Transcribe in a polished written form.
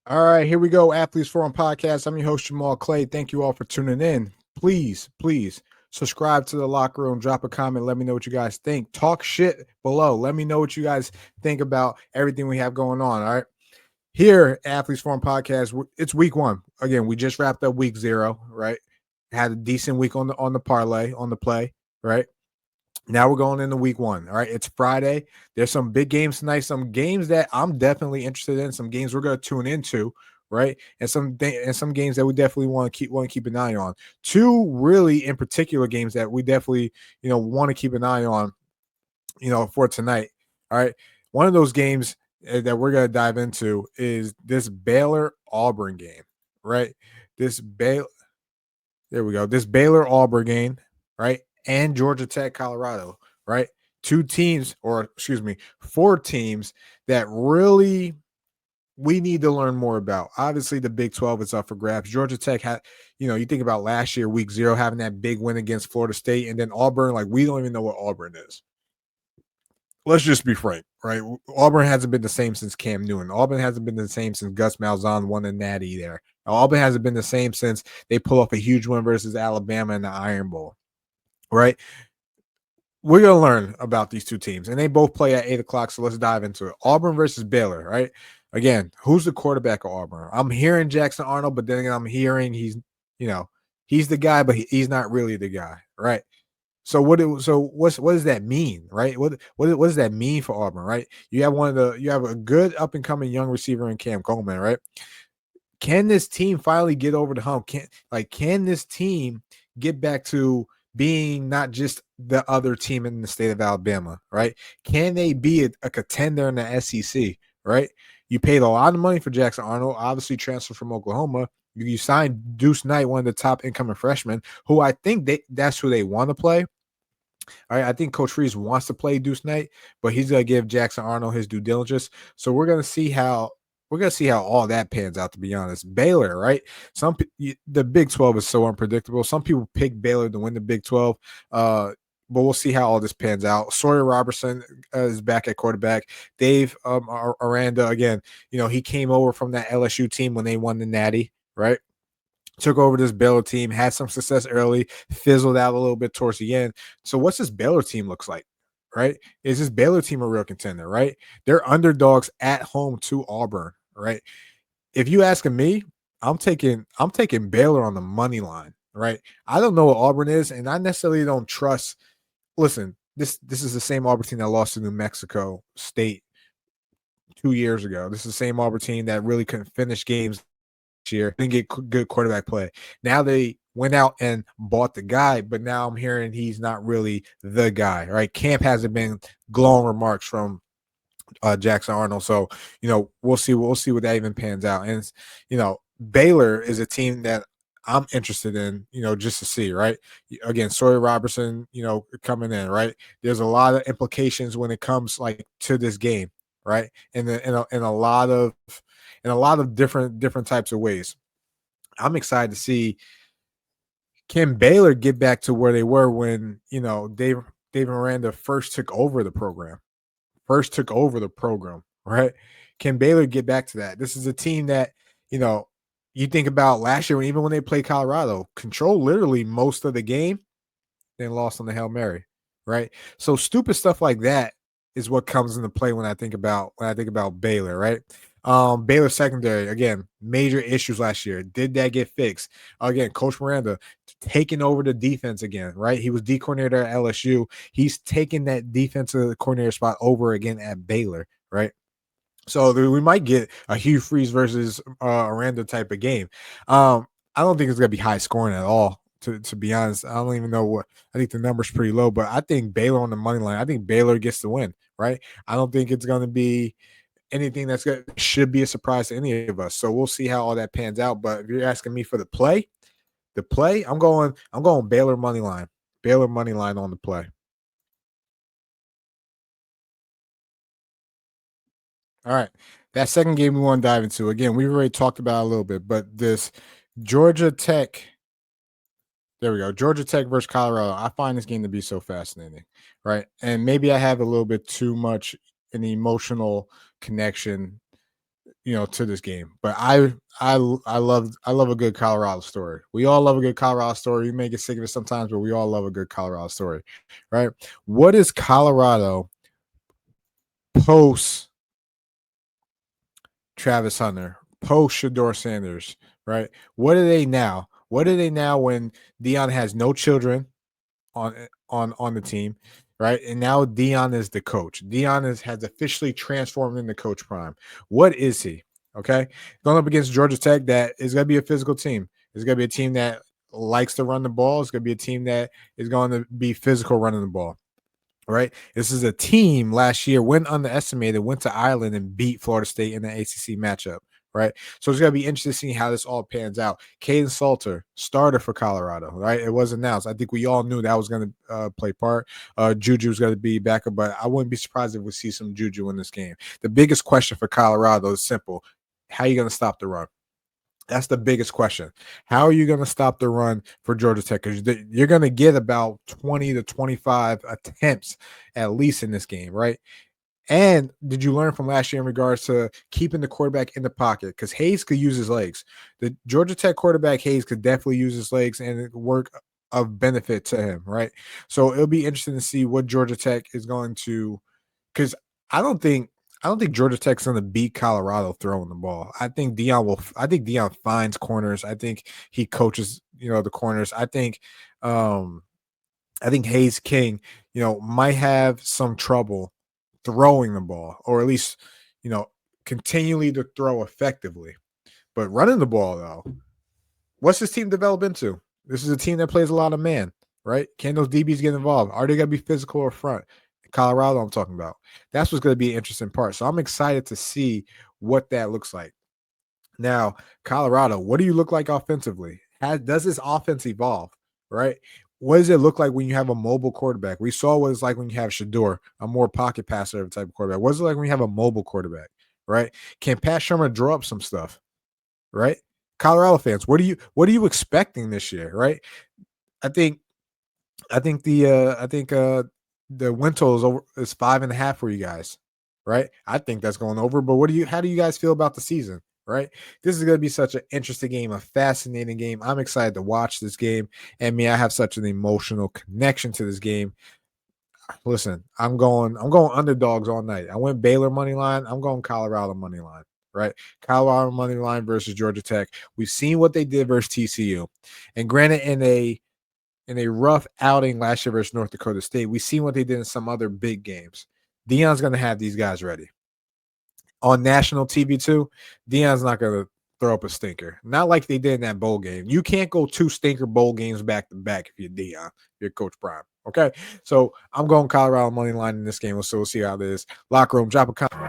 All right, here we go. Athletes Forum Podcast. I'm your host, Jamal Clay. Thank you all for tuning in. Please subscribe to the locker room. Drop a comment. Let me know what you guys think. Talk shit below. Let me know what you guys think about everything we have going on. All right. Here, Athletes Forum Podcast. It's week one. Again, we just wrapped up week 0, right? Had a decent week on the parlay, on the play, right? Now we're going into week 1. All right. It's Friday. There's some big games tonight, some games that I'm definitely interested in, some games we're going to tune into, right? And some games that we definitely want to keep an eye on. Two really in particular games that we definitely, want to keep an eye on, for tonight. All right. One of those games that we're going to dive into is this Baylor Auburn game, right? This Baylor There we go. This Baylor Auburn game, right? And Georgia Tech, Colorado, right? Four teams that really we need to learn more about. Obviously, the Big 12 is up for grabs. Georgia Tech had, you think about last year, week 0, having that big win against Florida State, and then Auburn, like we don't even know what Auburn is. Let's just be frank, right? Auburn hasn't been the same since Cam Newton. Auburn hasn't been the same since Gus Malzahn won the Natty there. Auburn hasn't been the same since they pull off a huge win versus Alabama in the Iron Bowl, right? We're going to learn about these two teams, and they both play at 8 o'clock, so let's dive into it. Auburn versus Baylor, right? Again, who's the quarterback of Auburn? I'm hearing Jackson Arnold, but then I'm hearing he's the guy, but he's not really the guy, right? So what does that mean, right? What does that mean for Auburn, right? You have a good up and coming young receiver in Cam Coleman, right? Can this team finally get over the hump? Can this team get back to being not just the other team in the state of Alabama, right? Can they be a contender in the SEC, right? You paid a lot of money for Jackson Arnold, obviously transferred from Oklahoma. You signed Deuce Knight, one of the top incoming freshmen, who I think that's who they want to play. All right, I think Coach Freeze wants to play Deuce Knight, but he's gonna give Jackson Arnold his due diligence. So we're gonna see how all that pans out. To be honest, Baylor, right? The Big 12 is so unpredictable. Some people pick Baylor to win the Big 12. But we'll see how all this pans out. Sawyer Robertson is back at quarterback. Dave Aranda, again, he came over from that LSU team when they won the Natty, right? Took over this Baylor team, had some success early, fizzled out a little bit towards the end. So what's this Baylor team looks like, right? Is this Baylor team a real contender, right? They're underdogs at home to Auburn, right? If you asking me, I'm taking Baylor on the money line, right? I don't know what Auburn is, and I necessarily don't trust. Listen, this is the same Auburn team that lost to New Mexico State 2 years ago. This is the same Auburn team that really couldn't finish games year, didn't get good quarterback play. Now they went out and bought the guy, but now I'm hearing he's not really the guy, right? Camp hasn't been glowing remarks from Jackson Arnold. So, we'll see what that even pans out. And, Baylor is a team that I'm interested in, just to see, right? Again, Sawyer Robertson, coming in, right? There's a lot of implications when it comes to this game, right? In a lot of different types of ways. I'm excited to see, can Baylor get back to where they were when, Dave Miranda first took over the program. Right? Can Baylor get back to that? This is a team that, you think about last year, even when they played Colorado, controlled literally most of the game, then lost on the Hail Mary, right? So stupid stuff like that is what comes into play when I think about Baylor, right? Baylor secondary, again, major issues last year. Did that get fixed? Again, Coach Miranda taking over the defense again, right? He was D coordinator at LSU. He's taking that defensive coordinator spot over again at Baylor, right? So we might get a Hugh Freeze versus Aranda type of game. I don't think it's gonna be high scoring at all. To be honest, I don't even know what. I think the number's pretty low, but I think Baylor on the money line. I think Baylor gets the win, right? I don't think it's going to be anything should be a surprise to any of us. So we'll see how all that pans out. But if you're asking me for the play, I'm going Baylor money line. Baylor money line on the play. All right. That second game we want to dive into. Again, we've already talked about it a little bit, but this Georgia Tech. There we go. Georgia Tech versus Colorado. I find this game to be so fascinating, right? And maybe I have a little bit too much an emotional connection to this game. But I love a good Colorado story. We all love a good Colorado story. We may get sick of it sometimes, but we all love a good Colorado story, right? What is Colorado post Travis Hunter, post Shador Sanders, right? What are they now? What are they now when Dion has no children on the team, right? And now Dion is the coach. Dion has officially transformed into Coach Prime. What is he? Okay, going up against Georgia Tech, that is going to be a physical team. It's going to be a team that likes to run the ball. It's going to be a team that is going to be physical running the ball. Right. This is a team last year went underestimated, went to Ireland and beat Florida State in the ACC matchup. Right. So it's going to be interesting to see how this all pans out. Caden Salter, starter for Colorado. Right. It was announced. I think we all knew that was going to play part. Juju was going to be backup, but I wouldn't be surprised if we see some Juju in this game. The biggest question for Colorado is simple. How are you going to stop the run? That's the biggest question. How are you going to stop the run for Georgia Tech? Because you're going to get about 20 to 25 attempts at least in this game, right? And did you learn from last year in regards to keeping the quarterback in the pocket? Because Hayes could use his legs. The Georgia Tech quarterback, Hayes, could definitely use his legs and it work of benefit to him, right? So it'll be interesting to see what Georgia Tech is going to, because I don't think Georgia Tech's going to beat Colorado throwing the ball. I think Dion finds corners. I think he coaches, the corners. I think Hayes King, might have some trouble throwing the ball, or at least, continually to throw effectively. But running the ball, though, what's this team develop into? This is a team that plays a lot of man, right? Can those DBs get involved? Are they going to be physical or front? Colorado, I'm talking about. That's what's going to be an interesting part. So I'm excited to see what that looks like. Now, Colorado, what do you look like offensively? Does this offense evolve, right? What does it look like when you have a mobile quarterback? We saw what it's like when you have Shador, a more pocket passer type of quarterback. What's it like when you have a mobile quarterback, right? Can Pat Shermer draw up some stuff, right? Colorado fans, what are you expecting this year, right? I think the win total is 5.5 for you guys, right? I think that's going over. But how do you guys feel about the season, right? This is going to be such an interesting game, a fascinating game. I'm excited to watch this game, and I have such an emotional connection to this game. Listen, I'm going underdogs all night. I went Baylor money line. I'm going Colorado money line. Right, Colorado money line versus Georgia Tech. We've seen what they did versus TCU, and granted, in a rough outing last year versus North Dakota State, we've seen what they did in some other big games. Deion's going to have these guys ready. On national TV too, Deion's not going to throw up a stinker. Not like they did in that bowl game. You can't go 2 stinker bowl games back to back if you're Deion, if you're Coach Prime. Okay, so I'm going Colorado money line in this game. So we'll see how this locker room. Drop a comment.